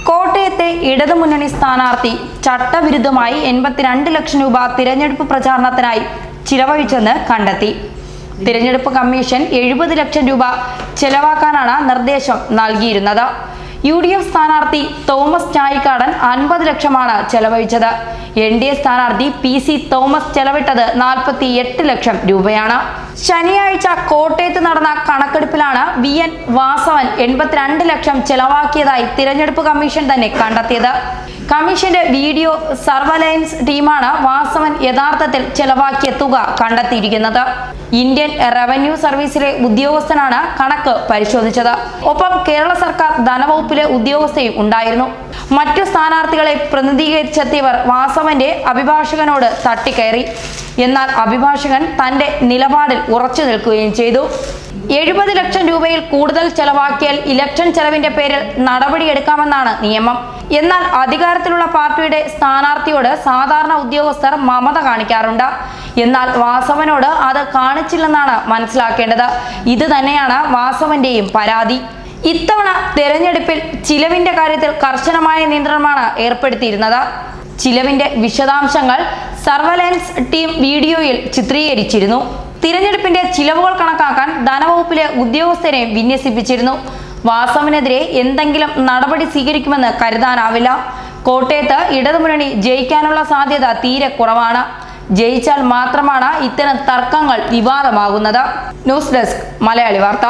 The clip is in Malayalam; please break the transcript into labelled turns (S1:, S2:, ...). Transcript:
S1: കോട്ടയത്തെ ഇടതുമുന്നണി സ്ഥാനാർത്ഥി ചട്ടവിരുദ്ധമായി 82 ലക്ഷം രൂപ തിരഞ്ഞെടുപ്പ് പ്രചാരണത്തിനായി ചിലവഴിച്ചെന്ന് കണ്ടെത്തി. തിരഞ്ഞെടുപ്പ് കമ്മീഷൻ 70 ലക്ഷം രൂപ ചെലവാക്കാനാണ് നിർദ്ദേശം നൽകിയിരുന്നത്. UDF സ്ഥാനാർത്ഥി തോമസ് ചാഴിക്കാടൻ 50 ലക്ഷമാണ് ചെലവഴിച്ചത്. NDA സ്ഥാനാർത്ഥി PC തോമസ് ചെലവിട്ടത് 48 ലക്ഷം രൂപയാണ്. ശനിയാഴ്ച കോട്ടയത്ത് നടന്ന കണക്കെടുപ്പിലാണ് VN വാസവൻ 82 ലക്ഷം ചെലവാക്കിയതായി തിരഞ്ഞെടുപ്പ് കമ്മീഷൻ തന്നെ കണ്ടെത്തിയത്. കമ്മീഷന്റെ വീഡിയോ സർവൈലൻസ് ടീമാണ് വാസവൻ യഥാർത്ഥത്തിൽ ചെലവാക്കിയ തുക കണ്ടെത്തിയിരിക്കുന്നത്. ഇന്ത്യൻ റവന്യൂ സർവീസിലെ ഉദ്യോഗസ്ഥനാണ് കണക്ക് പരിശോധിച്ചത്. ഒപ്പം കേരള സർക്കാർ ധനവകുപ്പിലെ ഉദ്യോഗസ്ഥയും ഉണ്ടായിരുന്നു. മറ്റു സ്ഥാനാർത്ഥികളെ പ്രതിനിധീകരിച്ചെത്തിയവർ വാസവന്റെ അഭിഭാഷകനോട് തട്ടിക്കയറി. എന്നാൽ അഭിഭാഷകൻ തന്റെ നിലപാടിൽ ഉറച്ചു നിൽക്കുകയും ചെയ്തു. 70 ലക്ഷം രൂപയിൽ കൂടുതൽ ചെലവാക്കിയാൽ ഇലക്ഷൻ ചെലവിന്റെ പേരിൽ നടപടിയെടുക്കാമെന്നാണ് നിയമം. എന്നാൽ അധികാരത്തിലുള്ള പാർട്ടിയുടെ സ്ഥാനാർത്ഥിയോട് സാധാരണ ഉദ്യോഗസ്ഥർ മമത കാണിക്കാറുണ്ട്. എന്നാൽ വാസവനോട് അത് കാണിച്ചില്ലെന്നാണ് മനസ്സിലാക്കേണ്ടത്. ഇത് തന്നെയാണ് വാസവന്റെയും പരാതി. ഇത്തവണ തെരഞ്ഞെടുപ്പിൽ ചിലവിന്റെ കാര്യത്തിൽ കർശനമായ നിയന്ത്രണമാണ് ഏർപ്പെടുത്തിയിരുന്നത്. ചിലവിന്റെ വിശദാംശങ്ങൾ സർവൈലൻസ് ടീം വീഡിയോയിൽ ചിത്രീകരിച്ചിരുന്നു. തിരഞ്ഞെടുപ്പിന്റെ ചിലവുകൾ കണക്കാക്കാൻ ധനവകുപ്പിലെ ഉദ്യോഗസ്ഥരെ വിന്യസിപ്പിച്ചിരുന്നു. വാസവനെതിരെ എന്തെങ്കിലും നടപടി സ്വീകരിക്കുമെന്ന് കരുതാനാവില്ല. കോട്ടയത്ത് ഇടതുമുന്നണി ജയിക്കാനുള്ള സാധ്യത തീരെ കുറവാണ്. ജയിച്ചാൽ മാത്രമാണ് ഇത്തരം തർക്കങ്ങൾ വിവാദമാകുന്നത്. ന്യൂസ് ഡെസ്ക് മലയാളി വാർത്ത.